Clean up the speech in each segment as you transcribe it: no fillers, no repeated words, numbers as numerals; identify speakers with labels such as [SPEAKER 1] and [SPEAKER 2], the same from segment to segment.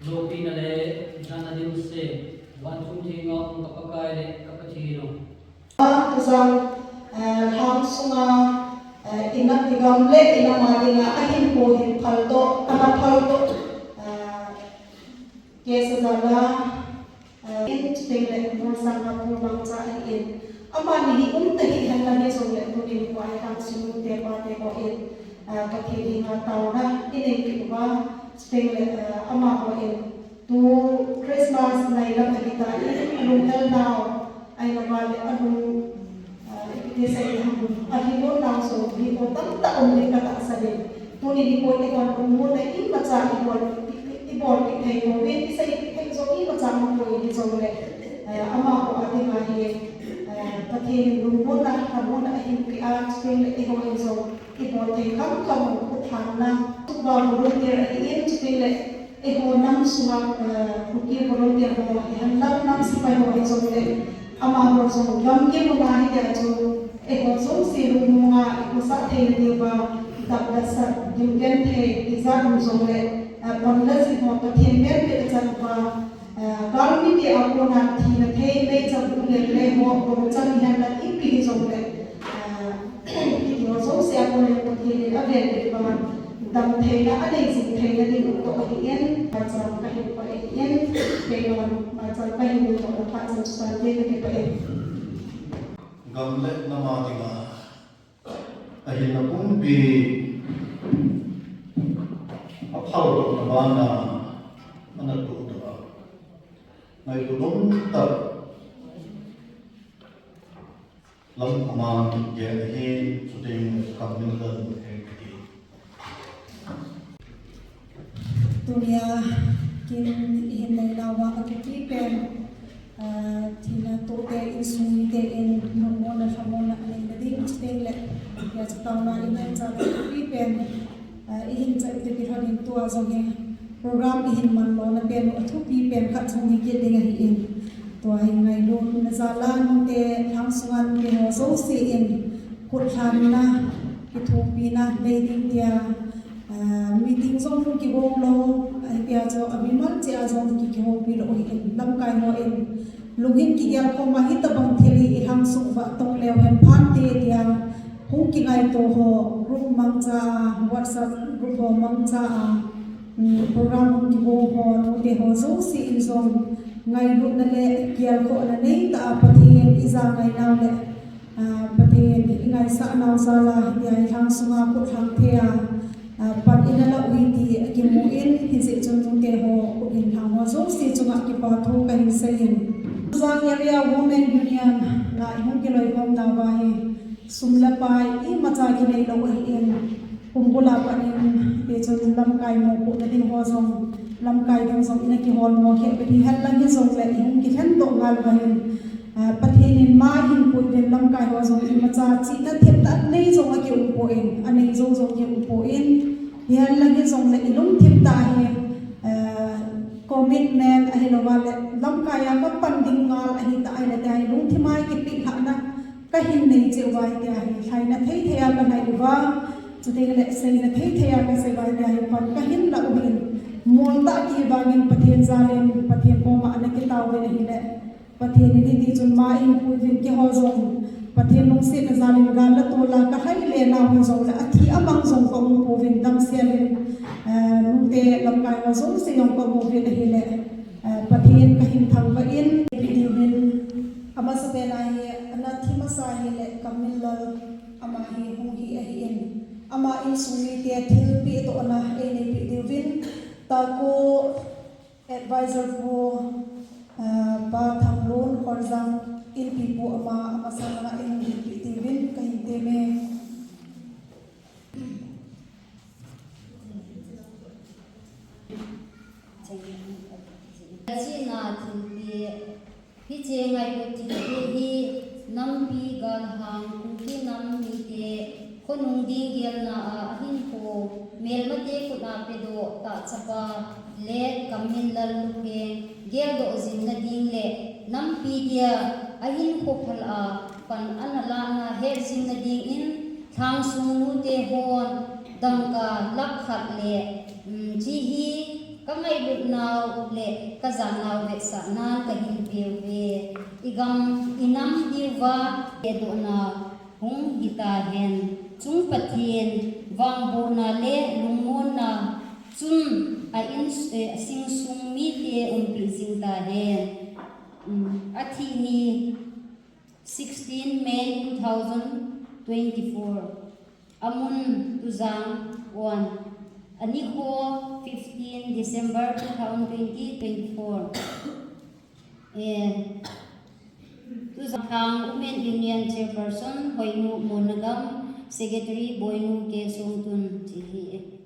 [SPEAKER 1] Zopi na le jana din se wantung thingo kapakai le kapachino.
[SPEAKER 2] Tusang hang sunga ina igam le ina madinga ahin po hin phalto ama phalto kesa zala in tingle sang na po bang sa in ama ni tahi halla ni so le to ni ko ai hang sunu te pa te ko in kathili na tauna ine ki ba tingle ama ko in tu Christmas na ila kita in lungal now ay nabali anong ipitisa ilahang ahimon lang so di ko taon din katasarin ngunit di ko ikon umuna imatsa ibon itay mo win isa itay so imatsa mo po itong ama ko ating ahi pati lumuna hamuna ahimpian spring ikon so ibon tay Lamkhomang Khutlhanna tuba volunteer in spring ikon nam sumak kuki volunteer mo ihanlang nam sipay mo itong ama ko so gam ke mo nahi dia so ekor so siru mga ikusa the deba dabda sa Kipgen the izan so le pamla si mo pathen mer pe chan pa galmi ti ako na thi na the me chan le mo ko chan han na ipi so le ki mo so se ako le ko thi le aven le ba dam the na ane sing the na di ko to ien pa chan ka hi pa ien pe no ma chan pa hi to pa chan sa de ke pa
[SPEAKER 3] gamle namadinga ahin na pumpi aphal na bana anatu da ngai tudum ta Lamkhomang Kipgen hin suting Kamminlal Lupheng
[SPEAKER 2] dunia kin hin nei lawa ka Kipgen thina to te insung mite in mona famona in the ding stele ya tawna ina cha Kipgen ihin cha te ki hodin to azonge program ihin man lo na pen athu Kipgen khat chungi ke ding hi in to ai Ngailut Khutlhanna te hang sungan ke ho so si in Khutlhanna ki thupina leiding dia meeting zong ki bong lo ai pia cho abiman che azong ki ho pi lo in lam kai ho in lungin ki ya ko ma hita bang theli i hang su wa tong lew hem phan te dia hung ki ngai to ho group mang cha WhatsApp group ho mang cha program ki bo ho no te ho zo si in zong Ngailut na le kial ko na nei ta pathin iza ngai naw le pathin ngai sa naw sa la ya hang sunga ko thang thea pat ina la uiti ki mu in hisi chun te ho ko in ha ho zo si chunga ki pa tho ka hin sayin Zang area women union na hung ki loi kom na ba he sumla pai I macha ki nei lo hi in kumbula panin te chun lam kai mo ko na ding ho zong lam kai dong zong ina ki hol mo khe pe hi hal lang hi zong le hung ki than to ngal ba hin pathin in ma hin pu den lam kai ho zong in macha chi na thep ta nei zong a ki u po in anei zong zong ki u po in hian lang hi zong le ilung thep ta he commitment ahi lawale lam kaya ka panding ngal ahi ta ai la dai lung thimai ki pi hana ka hin nei che wai ta hi thai na thei thea ka nai wa chute le sei na thei thea ka se wai ta hi pan ka hin la ubin mol ta ki bangin pathen zalen pathen ko ma na ki taw ne hi le pathen ni di chun ma in pu vin ki ho zong pathen nong se na zalen gal la to la ka hai le na ho zong la athi amang zong ko mu pu vin dam se le nute lam kai wa zong se yong ko mu vin hi le pathin ka hin thang ba in video bin ama sa pe na hi ana thima sa hi le Kamminlal ama hi hung hi a hi in ama insung mite thil pi to na e ne video bin ta ko advisor ko ba thang lon khorzang in pi pu ama sa na in video bin ka hin te me
[SPEAKER 4] China thilpi hi che ngai ko ti hi nam pi gal hang ki nam mi te khonung ding gel na hin ko mel mate ko na pe do ta chapa le Kamminlal Lupheng gel do zin na ding le nam pi dia ahin ko phal a pan anala na he zin na ding in thang sung mu te hon dang ka lak khat le chi hi Ngailut naw le kazanaw ve sa nan kahin ve igam inam diwa edo na hung gitahen chung pathin wangbo na le lungmon na chun a sing sung mite pi tahen athi ni 16 May 2024 amun tuzang 1 Aniko 15 December 2024 Tuzang Women Union Chairperson Hoinu Monagam Secretary Boynu Ke Songtun Chihi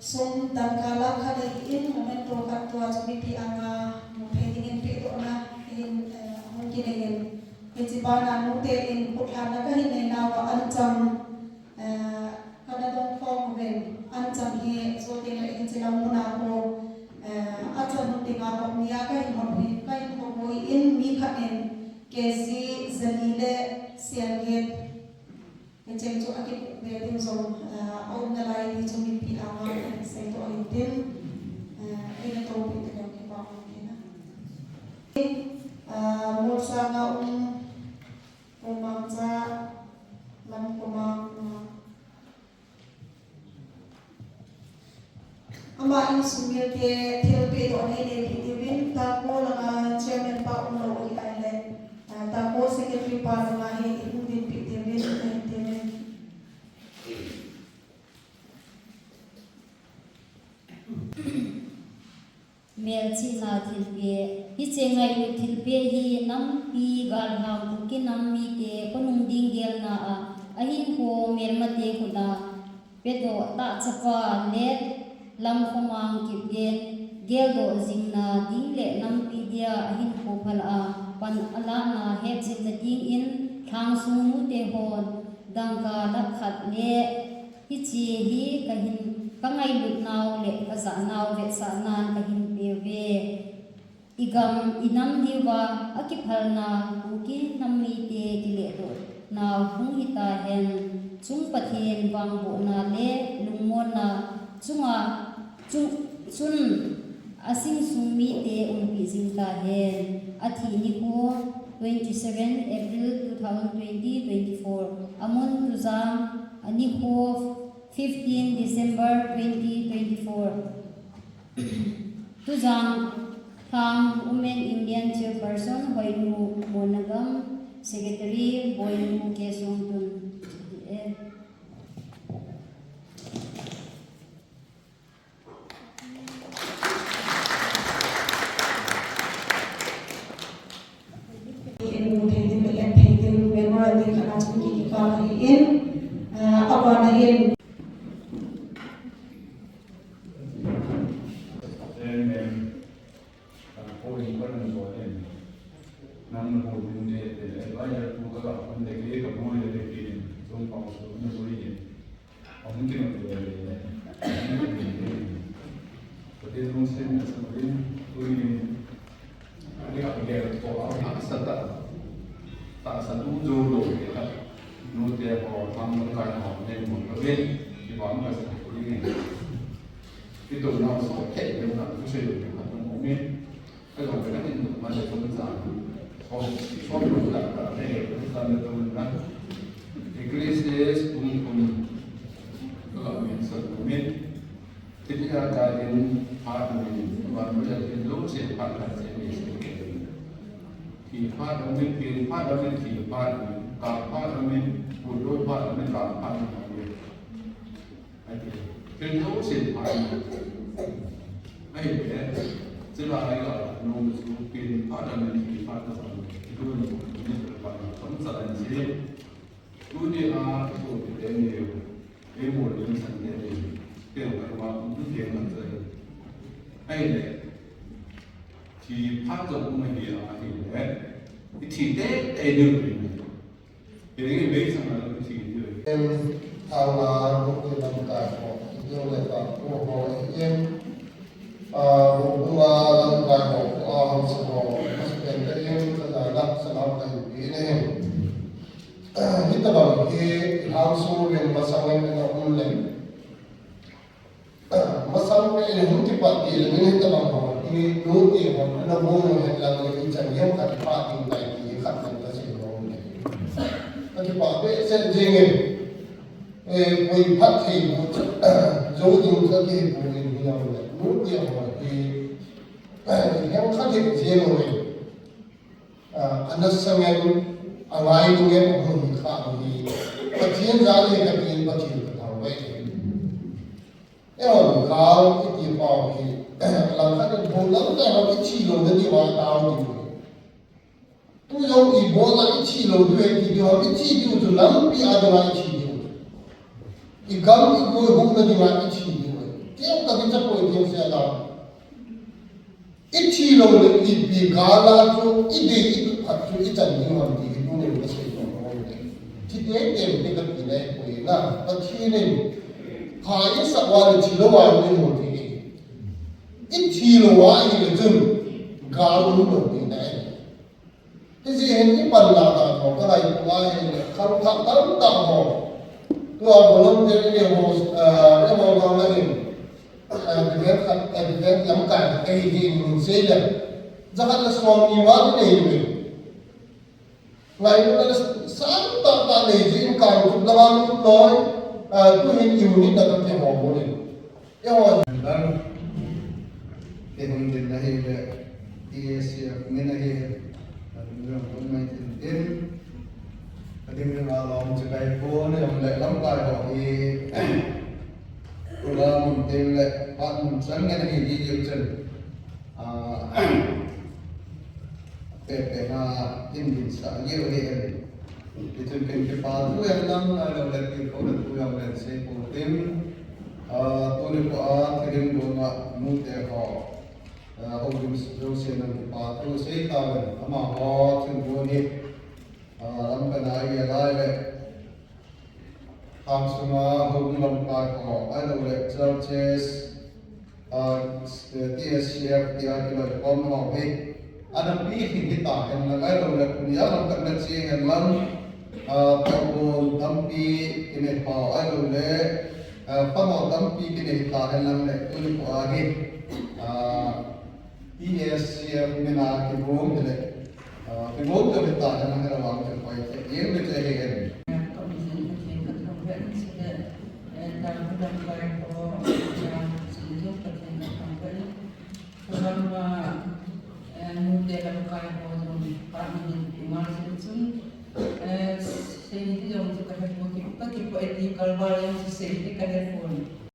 [SPEAKER 2] Sung dan kala kada in momento katwa jumiti anga mupedingin pito na in mungkin in kecibana nute in Khutlhanna kahin nawa ancam kada dong kong ven ancam hi zote la in silamuna ko ancam nute ngapok niya kahin hoboi in mi kain kesi zanile siangit Macam tu akik betul so orang lain di jumpi awal saya tu aitin ini tahu kita yang kita mungkin. Mursa ngau pemangsa Lamkhomang ama insung mite TLP tu ini Kipgen tako langa chairman Pak Umlo Island tako secretary Pak Ngahi Kipgen
[SPEAKER 4] Melchi na thilpe hi Ngailut thilpe hi nam pi gal ha ki nam mi te konung dingel na ahin ho melmate khuda pedo ta chapa let Lamkhomang Kipgen geldo jingna dingle nam pi dia ahin ho phala pan ala na he jingna ding in thang sung te hon dangka lakhat le hi chi hi kahin Ngailut naw le kazanaw ve sa nan kahin ve igam inam diwa akiphalna kuki nammi te kile do na hung hita hen chung pathin wangbo na le lungmon na chunga chun asing sungmi te pi ta hen athi ni ko 27 April 2024 amon tuzang ani ko 15 December 2024 Tuzang Thang Women Indian Chairperson Hoinu Monagam Secretary Boynu Ke Songtun
[SPEAKER 5] tak satu jodoh kita nutia ko tangkan ho ne mo ke di bawah ka sa ini itu na so ke ne na ku se yo ka mo me ka ko ka ni ma se ko sa so so la ka ne ka ne to na iglesias ka me sa ko me tidak ada yang part ni baru jadi lo se part ka se niที่พาดเราไม่เปลี่ยนพาดเราไม่ที่พาดกับพาดเราไม่บุญโดยพาดเราไม่กับพาดเราไม่ไอ้ที่เป็นโน้ตเสียพาดไม่เห็นจะว่าอะไรก็โน้ตสูงเปลี่ยนพาดเราไม่ที่พาดเราที่ดูนี่นี่เป็นพาดคนสลันเสียดูนี่ตัวเด่นอยู่เอ็มโมเดลสัญญาเกี่ยวกับว่าผู้เขียนมันจะไอ้เนี่ยที่พาดเราไม่เกี่ยวอะไรเลยที่เด็กเอ็นดูเป็นยังไงไม่สามารถที่จะ
[SPEAKER 6] TAWU mungkin nampak, itu lepas buku ini, buku Council yang masangan na ulan. Masang na ilahong tipati, ilamin ito lang ho, inuti ho, nabuno lang ng isang yung katipating na ikat ng kasi ho. Katipati, sa jingin, kung pati ho, zoning sa kihipo, inuti ho, yung katip jingin ho, anas sa ngayon, ang ay nungin ho, patiyan zali katiin patiyan kataway. Ewan, kau iti pao ki langkat bulan tayo ichilo na diwa tao di mo. Tuyong ibola ichilo duwe ki diwa ichilo tu lampi adwa ichilo. Igam igoy hong na diwa ichilo. Tiyong kabita po itiyong siya lang. Ichilo na ibigala tu ide itu at tu itan diwa di ito na sa ito. Titiyeng tigat inay po ina pagkinin. Kaya sa wala chilawa ni mo tini. In chilawa ni tum galu mo tini. Kasi hindi panlata ko kaya kumain karutak mo. Tuwa bolong diri mo mo ngalain. Dengan lamkan kahihin ng sila. Zakat na suwang iwan na yun. Ngayon na saan tatanay din kang lawan mo loy. Tuhin unit na ito yung mabunin. Ewan.
[SPEAKER 7] Kung din dahil TSF minahil at yung may tintin at yung alam sa kayo po na yung lang tayo kula muntin pan saan nga nahili yung dyan pepe na hindi sa iyo itu kan kepala yang lang ada lagi orang tu yang lain saya putin tulis doa kirim doa mute ho hobi dosen yang kepala tu saya tahu ama ho tinggal ni ram kenai alai ham semua hobi lampai ho ada oleh churches TSF tiada kita kom ho ada pilih kita yang ada oleh kuliah ram kenai sih yang lang Pagod tampi kini pao ano le pamo tampi kini tahan lang le tuloy po agi ESCF mina kibong le kibong to tahan lang harawang sa pay yung le tahan
[SPEAKER 8] Saya ini yang suka heboh, kita kipu etik kalbar yang saya ini kan